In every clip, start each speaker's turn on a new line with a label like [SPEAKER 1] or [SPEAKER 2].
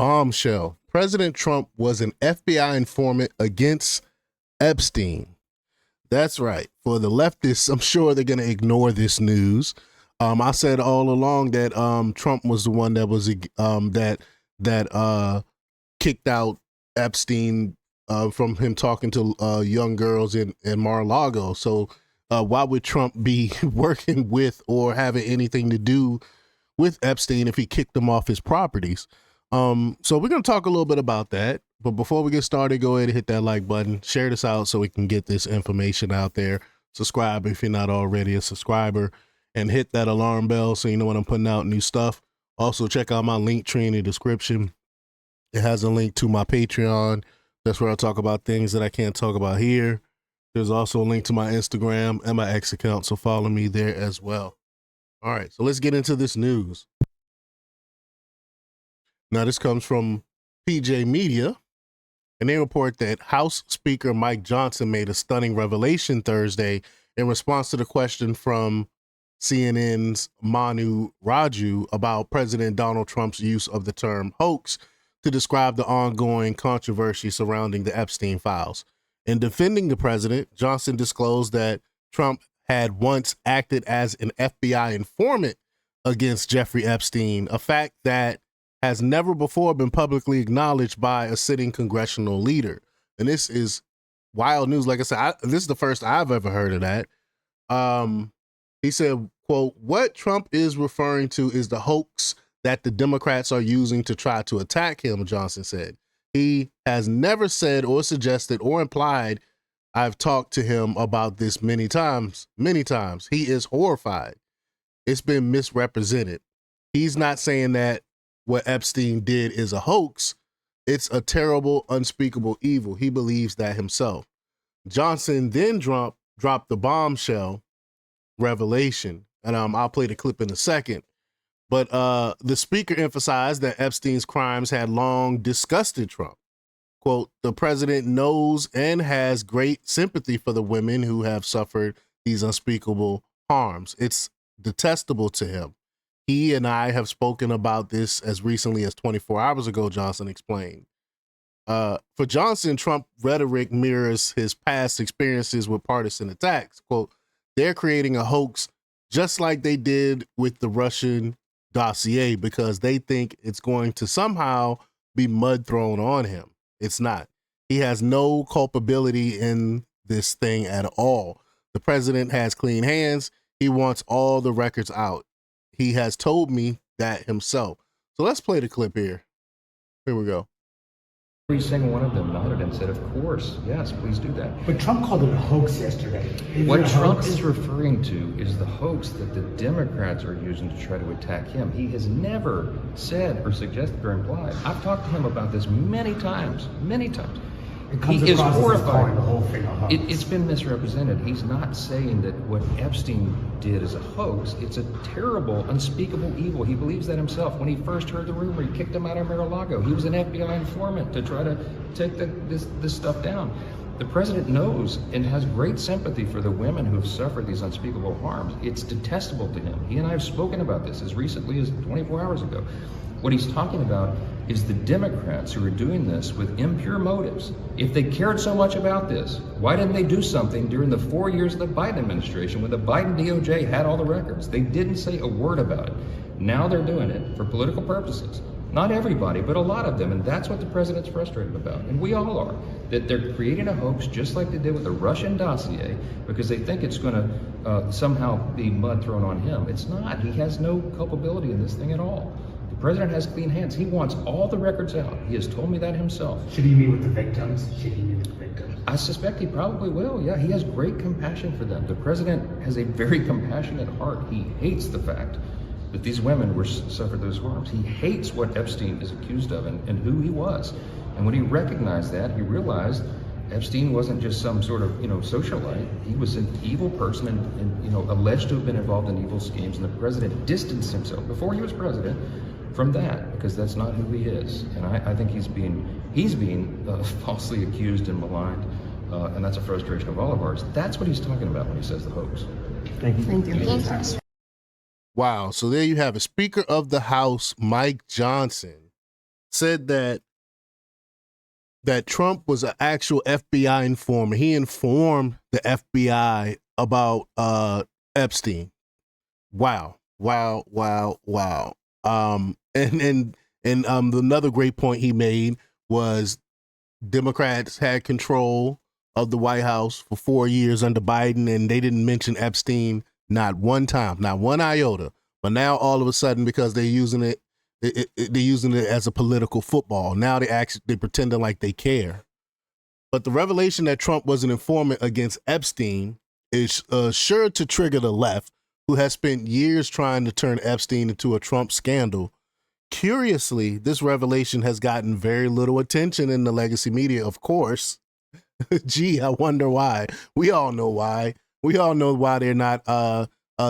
[SPEAKER 1] Bombshell. President Trump was an FBI informant against Epstein. That's right. For the leftists, I'm sure they're going to ignore this news. I said all along that Trump was the one that was that kicked out Epstein from him talking to young girls in Mar-a-Lago. So why would Trump be working with or having anything to do with Epstein if he kicked him off his properties? So we're going to talk a little bit about that. But before we get started, go ahead and hit that like button, share this out so we can get this information out there. Subscribe if you're not already a subscriber, and hit that alarm bell so you know when I'm putting out new stuff. Also, check out my link tree in the description. It has a link to my Patreon. That's where I talk about things that I can't talk about here. There's also a link to my Instagram and my X account, so follow me there as well. All right, so let's get into this news. Now, this comes from PJ Media, and they report that House Speaker Mike Johnson made a stunning revelation Thursday in response to the question from CNN's Manu Raju about President Donald Trump's use of the term hoax to describe the ongoing controversy surrounding the Epstein files. In defending the president, Johnson disclosed that Trump had once acted as an FBI informant against Jeffrey Epstein, a fact that has never before been publicly acknowledged by a sitting congressional leader. And this is wild news. Like I said, this is the first I've ever heard of that. He said, quote, "What Trump is referring to is the hoax that the Democrats are using to try to attack him," Johnson said. "He has never said or suggested or implied I've talked to him about this many times. He is horrified. It's been misrepresented. He's not saying that what Epstein did is a hoax. It's a terrible, unspeakable evil. He believes that himself." Johnson then dropped the bombshell revelation, and I'll play the clip in a second. But the speaker emphasized that Epstein's crimes had long disgusted Trump. Quote, "The president knows and has great sympathy for the women who have suffered these unspeakable harms. It's detestable to him. He and I have spoken about this as recently as 24 hours ago," Johnson explained. For Johnson, Trump rhetoric mirrors his past experiences with partisan attacks. Quote, "They're creating a hoax just like they did with the Russian dossier because they think it's going to somehow be mud thrown on him. It's not. He has no culpability in this thing at all. The president has clean hands. He wants all the records out. He has told me that himself." So let's play the clip here. Here we go.
[SPEAKER 2] Every single one of them nodded and said, "Of course, yes, please do that."
[SPEAKER 3] But Trump called it a hoax yesterday.
[SPEAKER 2] What Trump is referring to is the hoax that the Democrats are using to try to attack him. He has never said or suggested or implied. I've talked to him about this many times, many times. He is horrified.
[SPEAKER 3] The whole thing a hoax.
[SPEAKER 2] It's been misrepresented. He's not saying that what Epstein did is a hoax. It's a terrible, unspeakable evil. He believes that himself. When he first heard the rumor, he kicked him out of Mar-a-Lago. He was an FBI informant to try to take this stuff down. The president knows and has great sympathy for the women who have suffered these unspeakable harms. It's detestable to him. He and I have spoken about this as recently as 24 hours ago. What he's talking about is the Democrats who are doing this with impure motives. If they cared so much about this, why didn't they do something during the 4 years of the Biden administration when the Biden DOJ had all the records? They didn't say a word about it. Now they're doing it for political purposes. Not everybody, but a lot of them, and that's what the president's frustrated about, and we all are, that they're creating a hoax just like they did with the Russian dossier because they think it's going to somehow be mud thrown on him. It's not. He has no culpability in this thing at all. The president has clean hands. He wants all the records out. He has told me that himself.
[SPEAKER 3] Should he meet with the victims?
[SPEAKER 2] I suspect he probably will. Yeah, he has great compassion for them. The president has a very compassionate heart. He hates the fact that these women suffered those harms. He hates what Epstein is accused of and who he was. And when he recognized that, he realized Epstein wasn't just some sort of, socialite. He was an evil person and alleged to have been involved in evil schemes. And the president distanced himself before he was president from that because that's not who he is. And I think he's being falsely accused and maligned. And that's a frustration of all of ours. That's what he's talking about when he says the hoax.
[SPEAKER 3] Thank you. Thank you.
[SPEAKER 1] Wow. So there you have it. Speaker of the House, Mike Johnson, said that Trump was an actual FBI informant. He informed the FBI about Epstein. Wow. And another great point he made was Democrats had control of the White House for 4 years under Biden, and they didn't mention Epstein not one time, not one iota. But now all of a sudden, because they're using it, they're using it as a political football. Now they're pretending like they care. But the revelation that Trump was an informant against Epstein is sure to trigger the left, who has spent years trying to turn Epstein into a Trump scandal. Curiously, this revelation has gotten very little attention in the legacy media, of course. Gee, I wonder why. We all know why. We all know why they're not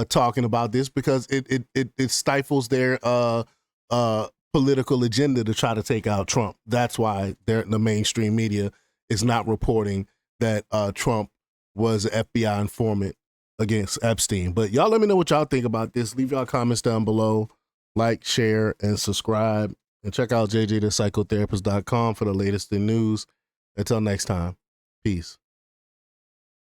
[SPEAKER 1] talking about this, because it stifles their political agenda to try to take out Trump. That's why the mainstream media is not reporting that Trump was an FBI informant against Epstein. But y'all let me know what y'all think about this. Leave y'all comments down below. Like, share, and subscribe. And check out jjthepsychotherapist.com for the latest in news. Until next time, peace.